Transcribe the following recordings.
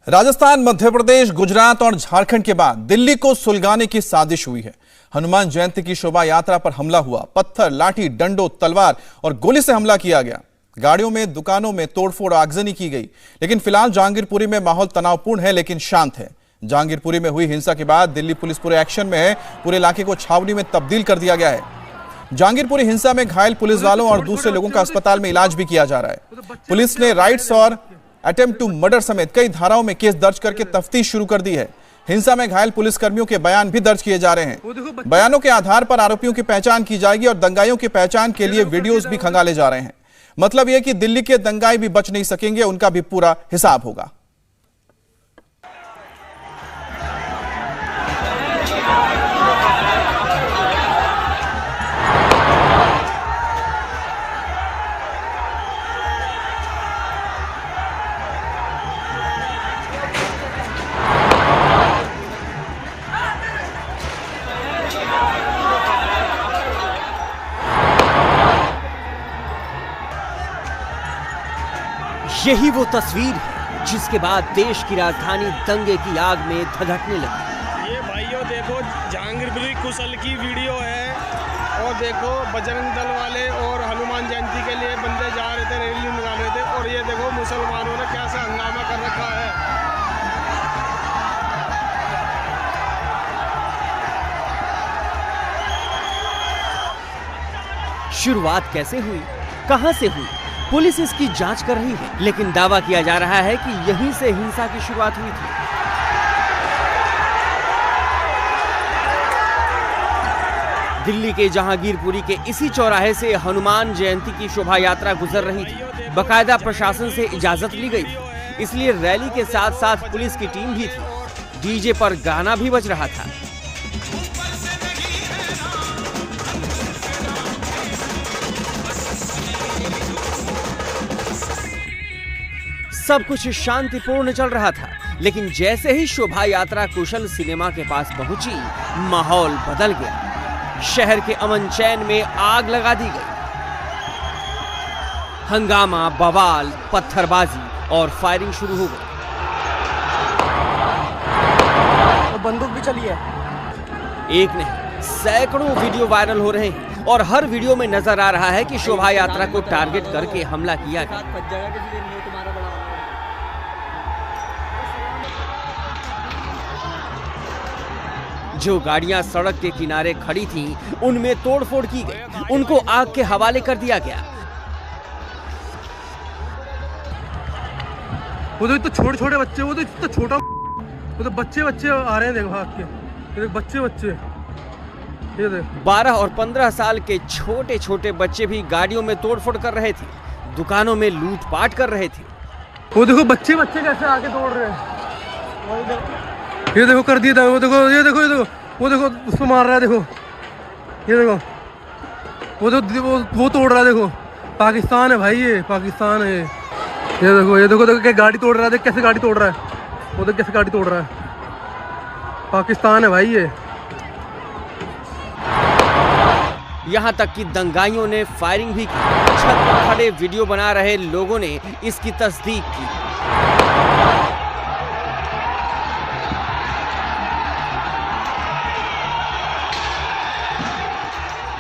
राजस्थान, मध्य प्रदेश, गुजरात और झारखंड के बाद दिल्ली को सुलगाने की साजिश हुई है। हनुमान जयंती की शोभा यात्रा पर हमला हुआ। पत्थर, लाठी, डंडों, तलवार और गोली से हमला किया गया। गाड़ियों में, दुकानों में तोड़फोड़, आगजनी की गई। लेकिन फिलहाल जहांगीरपुरी में माहौल तनावपूर्ण है, लेकिन शांत है। जहांगीरपुरी में हुई हिंसा के बाद दिल्ली पुलिस पूरे एक्शन में है। पूरे इलाके को छावनी में तब्दील कर दिया गया है। जहांगीरपुरी हिंसा में घायल पुलिस वालों और दूसरे लोगों का अस्पताल में इलाज भी किया जा रहा है। पुलिस ने राइट्स और अटेम्प्ट टू मर्डर समेत कई धाराओं में केस दर्ज करके तफ्तीश शुरू कर दी है। हिंसा में घायल पुलिसकर्मियों के बयान भी दर्ज किए जा रहे हैं। बयानों के आधार पर आरोपियों की पहचान की जाएगी और दंगाइयों की पहचान के लिए वीडियोस भी खंगाले जा रहे हैं। मतलब यह कि दिल्ली के दंगाई भी बच नहीं सकेंगे, उनका भी पूरा हिसाब होगा। यही वो तस्वीर है जिसके बाद देश की राजधानी दंगे की आग में धधकने लगी। ये भाइयों देखो, जहांगीरपुरी कुशल की वीडियो है और देखो बजरंग दल वाले और हनुमान जयंती के लिए बंदे जा रहे थे, रैली निकाल रहे थे और ये देखो मुसलमानों ने कैसा हंगामा कर रखा है। शुरुआत कैसे हुई, कहां से हुई, पुलिस इसकी जांच कर रही है, लेकिन दावा किया जा रहा है कि यहीं से हिंसा की शुरुआत हुई थी। दिल्ली के जहांगीरपुरी के इसी चौराहे से हनुमान जयंती की शोभा यात्रा गुजर रही थी। बकायदा प्रशासन से इजाजत ली गई थी, इसलिए रैली के साथ साथ पुलिस की टीम भी थी। डीजे पर गाना भी बज रहा था। सब कुछ शांतिपूर्ण चल रहा था, लेकिन जैसे ही शोभा यात्रा कुशल सिनेमा के पास पहुंची, माहौल बदल गया। शहर के अमन चैन में आग लगा दी गई। हंगामा, बवाल, पत्थरबाजी और फायरिंग शुरू हो गई। तो बंदूक भी चली है। एक नहीं, सैकड़ों वीडियो वायरल हो रहे हैं और हर वीडियो में नजर आ रहा है कि शोभा यात्रा को टारगेट करके हमला किया गया। जो गाड़ियां सड़क के किनारे खड़ी थीं, उनमें तोड़फोड़ की गई, उनको आग के हवाले कर दिया गया। वो तो छोटे छोटे बच्चे, वो तो इतना छोटा, वो तो बच्चे आ रहे हैं, देखो भाग के, ये बच्चे ये देख। 12 और 15 साल के छोटे छोटे बच्चे भी गाड़ियों में तोड़फोड़ कर रहे थे, दुकानों में लूटपाट कर रहे थे। वो देखो बच्चे कैसे आके तोड़ रहे हैं। ये देखो कर दिया था, वो देखो, ये देखो वो देखो उसको मार रहा है, देखो ये देखो, वो तोड़ रहा है, देखो पाकिस्तान है भाई, ये पाकिस्तान है। ये देखो कैसे गाड़ी तोड़ रहा है, देख कैसे गाड़ी तोड़ रहा है, वो देख कैसे गाड़ी तोड़ रहा है। पाकिस्तान है भाई ये। यहाँ तक कि दंगाइयों ने फायरिंग भी की। छत पर खड़े वीडियो बना रहे लोगों ने इसकी तस्दीक की।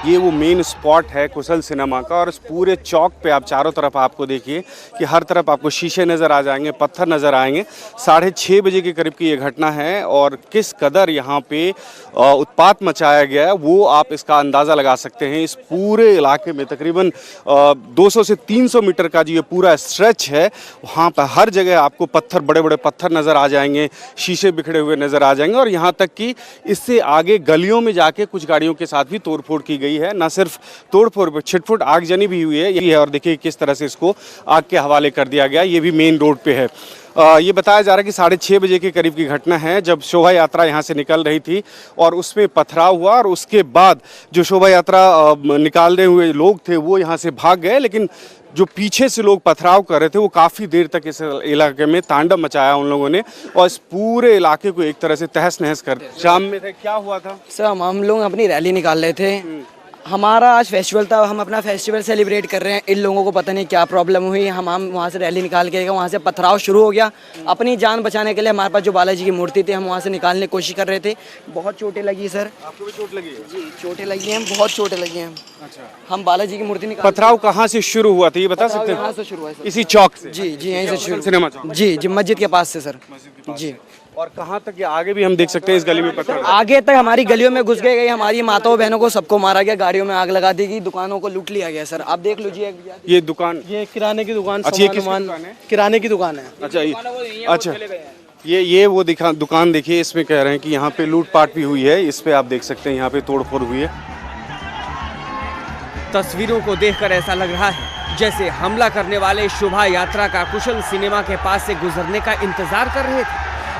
ये वो मेन स्पॉट है कुशल सिनेमा का और इस पूरे चौक पे आप चारों तरफ आपको देखिए कि हर तरफ आपको शीशे नज़र आ जाएंगे, पत्थर नज़र आएंगे। 6:30 बजे के करीब की ये घटना है और किस कदर यहाँ पे उत्पात मचाया गया है वो आप इसका अंदाज़ा लगा सकते हैं। इस पूरे इलाके में तकरीबन 200 से 300 मीटर का जो ये पूरा स्ट्रेच है, वहाँ पर हर जगह आपको पत्थर, बड़े बड़े पत्थर नज़र आ जाएंगे, शीशे बिखरे हुए नज़र आ जाएंगे और यहाँ तक कि इससे आगे गलियों में जाके कुछ गाड़ियों के साथ भी तोड़फोड़ की गई है। न सिर्फ तोड़फोड़ पर छिटफुट आगजनी भी हुई है यही है और देखिए किस तरह से इसको आग के हवाले कर दिया गया। ये भी मेन रोड पे है। ये बताया जा रहा है कि 6:30 बजे के करीब की घटना है जब शोभा यात्रा यहाँ से निकल रही थी और उसमें पथराव हुआ और उसके बाद जो शोभा यात्रा निकालने हुए लोग थे वो यहाँ से भाग गए, लेकिन जो पीछे से लोग पथराव कर रहे थे वो काफ़ी देर तक इस इलाके में तांडव मचाया उन लोगों ने और इस पूरे इलाके को एक तरह से तहस नहस कर। शाम में थे, क्या हुआ था? सर हम लोग अपनी रैली निकाल रहे थे हमारा आज फेस्टिवल था, हम अपना फेस्टिवल सेलिब्रेट कर रहे हैं। इन लोगों को पता नहीं क्या प्रॉब्लम हुई, हम वहाँ से रैली निकाल के गए, वहाँ से पथराव शुरू हो गया। अपनी जान बचाने के लिए हमारे पास जो बालाजी की मूर्ति थी, हम वहाँ से निकालने की कोशिश कर रहे थे। बहुत चोटें लगी सर। आपको भी चोट लगी है? जी चोटें लगी हैं, बहुत चोटें लगी हैं। अच्छा, हम बालाजी की मूर्ति निकाल। पथराव कहाँ से शुरू हुआ था ये बता सकते यहाँ हैं? से शुरू हुआ है सर। इसी चौक से? जी जी यहीं से शुरू। सिनेमा चौक? जी जी मस्जिद के पास से सर। जी और कहाँ तक ये आगे भी हम देख सकते हैं इस गली में पत्थर? आगे तक हमारी गलियों में घुस गए, हमारी माताओं बहनों को सबको मारा गया, गाड़ियों में आग लगा दी गई, दुकानों को लूट लिया गया सर। आप देख लीजिए ये दुकान, ये किराने की दुकान, अच्छा ये किसकी दुकान है? किराने की दुकान है। अच्छा ये वो दुकान देखिए, इसमें कह रहे हैं कि यहाँ पे लूटपाट भी हुई है। इस पे आप देख सकते हैं यहाँ पे तोड़फोड़ हुई है। तस्वीरों को देखकर ऐसा लग रहा है जैसे हमला करने वाले शोभा यात्रा का कुशल सिनेमा के पास से गुजरने का इंतजार कर रहे थे।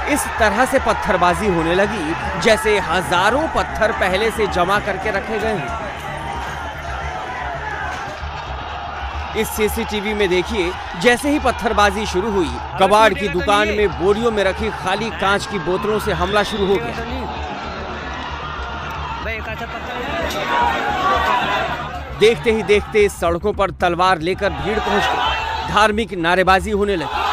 इस तरह से पत्थरबाजी होने लगी जैसे हजारों पत्थर पहले से जमा करके रखे गए हैं। इस सीसीटीवी में देखिए, जैसे ही पत्थरबाजी शुरू हुई, कबाड़ की दुकान में बोरियों में रखी खाली कांच की बोतलों से हमला शुरू हो गया। देखते ही देखते सड़कों पर तलवार लेकर भीड़ पहुंच गई। धार्मिक नारेबाजी होने लगी।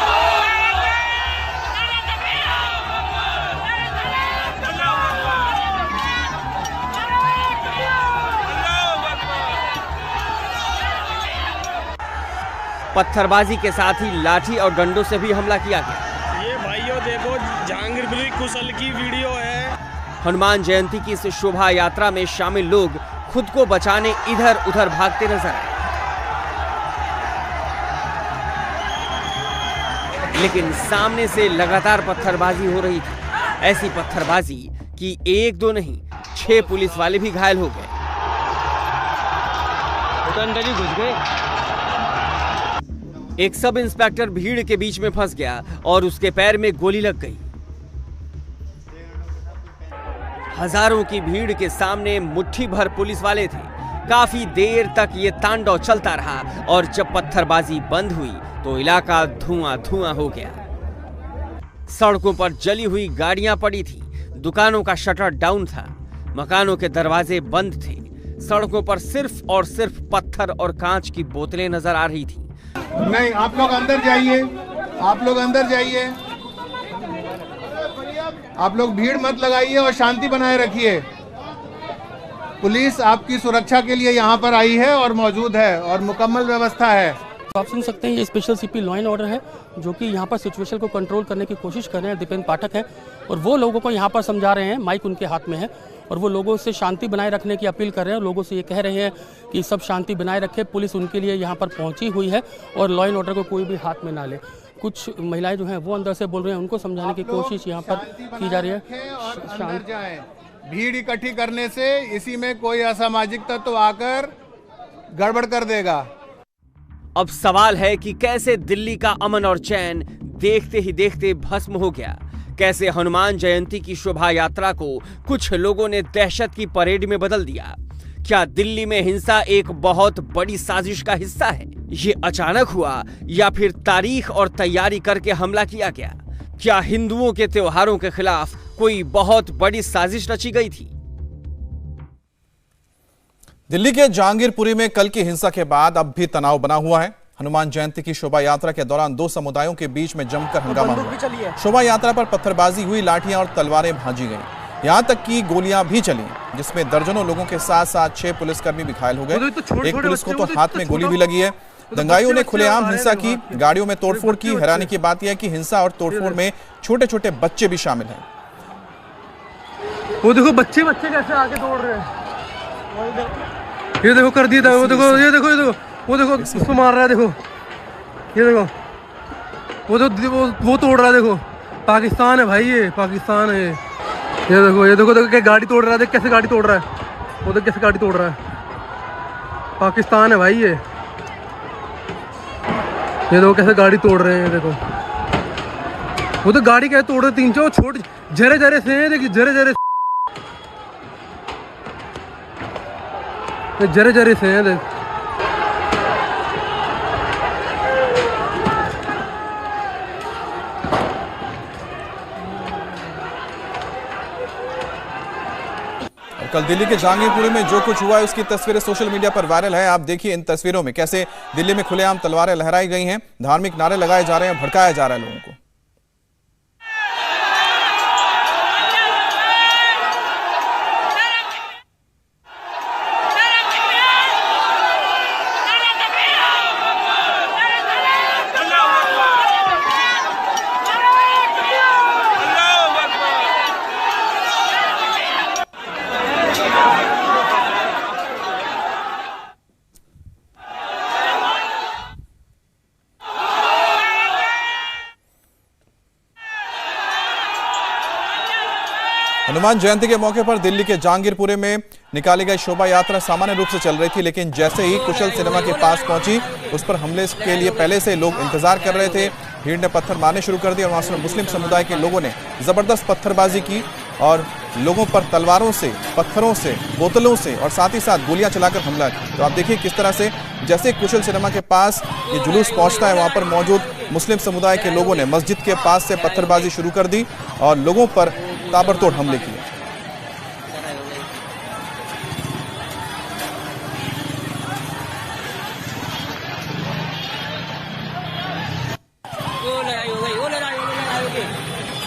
पत्थरबाजी के साथ ही लाठी और डंडों से भी हमला किया गया। ये भाइयों देखो, जहांगीर पुरी कुशल की वीडियो है। हनुमान जयंती की इस शोभा यात्रा में शामिल लोग खुद को बचाने इधर उधर भागते नजर आए, लेकिन सामने से लगातार पत्थरबाजी हो रही थी। ऐसी पत्थरबाजी कि 1 2 नहीं 6 पुलिस वाले भी घायल हो गए। अंदर ही घुस गए। एक सब इंस्पेक्टर भीड़ के बीच में फंस गया और उसके पैर में गोली लग गई। हजारों की भीड़ के सामने मुट्ठी भर पुलिस वाले थे। काफी देर तक ये तांडव चलता रहा और जब पत्थरबाजी बंद हुई तो इलाका धुआं धुआं हो गया। सड़कों पर जली हुई गाड़ियां पड़ी थी, दुकानों का शटर डाउन था, मकानों के दरवाजे बंद थे। सड़कों पर सिर्फ और सिर्फ पत्थर और कांच की बोतलें नजर आ रही थी। नहीं, आप लोग अंदर जाइए, आप लोग अंदर जाइए, आप लोग भीड़ मत लगाइए और शांति बनाए रखिए। पुलिस आपकी सुरक्षा के लिए यहाँ पर आई है और मौजूद है और मुकम्मल व्यवस्था है। तो आप सुन सकते हैं, ये special CP law and order है जो कि यहाँ पर सिचुएशन को कंट्रोल करने की कोशिश कर रहे हैं। दीपेंद्र पाठक है और वो लोगों को यहाँ पर समझा रहे हैं, माइक उनके हाथ में है और वो लोगों से शांति बनाए रखने की अपील कर रहे हैं। लोगों से ये कह रहे हैं कि सब शांति बनाए रखें, पुलिस उनके लिए यहाँ पर पहुँची हुई है और लॉ एंड ऑर्डर को कोई भी हाथ में ना ले। कुछ महिलाएं जो हैं वो अंदर से बोल रहे हैं, उनको समझाने की कोशिश यहाँ पर की जा रही है। अंदर जाएं। भीड़ इकट्ठी करने से इसी में कोई असामाजिक तत्व आकर गड़बड़ कर देगा। अब सवाल है कि कैसे दिल्ली का अमन और चैन देखते ही देखते भस्म हो गया। कैसे हनुमान जयंती की शोभा यात्रा को कुछ लोगों ने दहशत की परेड में बदल दिया। क्या दिल्ली में हिंसा एक बहुत बड़ी साजिश का हिस्सा है? ये अचानक हुआ या फिर तारीख और तैयारी करके हमला किया गया? क्या हिंदुओं के त्योहारों के खिलाफ कोई बहुत बड़ी साजिश रची गई थी? दिल्ली के जहांगीरपुरी में कल की हिंसा के बाद अब भी तनाव बना हुआ है। हनुमान जयंती की शोभा यात्रा के दौरान 2 समुदायों के बीच में जमकर हंगामा हुआ। शोभा यात्रा पर पत्थरबाजी हुई, लाठियां और तलवारें भांजी गईं। यहां तक कि गोलियां भी चली, जिसमें दर्जनों लोगों के साथ साथ 6 पुलिसकर्मी भी घायल हो गए। एक पुलिस को तो हाथ में गोली भी लगी है। दंगाइयों ने खुलेआम हिंसा की, गाड़ियों में तोड़फोड़ की। हैरानी की बात यह है कि हिंसा और तोड़फोड़ में छोटे छोटे बच्चे भी शामिल हैं। वो देखो बच्चे कैसे आके तोड़ रहे हैं। ये देखो कर दिया था, वो देखो ये देखो ये देखो वो देखो उसको मार रहा है। देखो ये देखो वो तोड़ रहा है। देखो पाकिस्तान है भाई, ये पाकिस्तान है। ये देखो के गाड़ी तोड़ रहा है। देख कैसे गाड़ी तोड़ रहा है, वो देख कैसे गाड़ी तोड़ रहा है। पाकिस्तान है भाई ये देखो कैसे गाड़ी तोड़ रहे हैं। देखो वो तो गाड़ी कैसे तोड़ रहे, 3-4 छोटे जरे जरे से हैं। देखिए जरे जरे से हैं। देख कल दिल्ली के जहांगीरपुरी में जो कुछ हुआ है उसकी तस्वीरें सोशल मीडिया पर वायरल है। आप देखिए इन तस्वीरों में कैसे दिल्ली में खुलेआम तलवारें लहराई गई हैं, धार्मिक नारे लगाए जा रहे हैं, भड़काया जा रहा है लोगों को। हनुमान जयंती के मौके पर दिल्ली के जहांगीरपुरी में निकाली गई शोभा यात्रा सामान्य रूप से चल रही थी, लेकिन जैसे ही कुशल सिनेमा के पास पहुंची उस पर हमले के लिए पहले से लोग इंतजार कर रहे थे। भीड़ ने पत्थर मारने शुरू कर दिए और वहां मुस्लिम समुदाय के लोगों ने जबरदस्त पत्थरबाजी की और लोगों पर तलवारों से, पत्थरों से, बोतलों से और साथ ही साथ गोलियां चलाकर हमला किया। तो आप देखिए किस तरह से जैसे कुशल सिनेमा के पास ये जुलूस पहुंचता है, वहां पर मौजूद मुस्लिम समुदाय के लोगों ने मस्जिद के पास से पत्थरबाजी शुरू कर दी और लोगों पर ताबड़तोड़ हमले किए।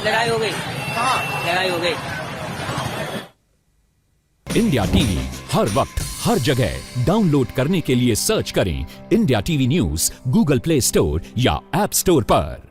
लड़ाई हो गई कहाँ लड़ाई हो गई। इंडिया टीवी हर वक्त हर जगह डाउनलोड करने के लिए सर्च करें India TV news Google play store या ऐप स्टोर पर।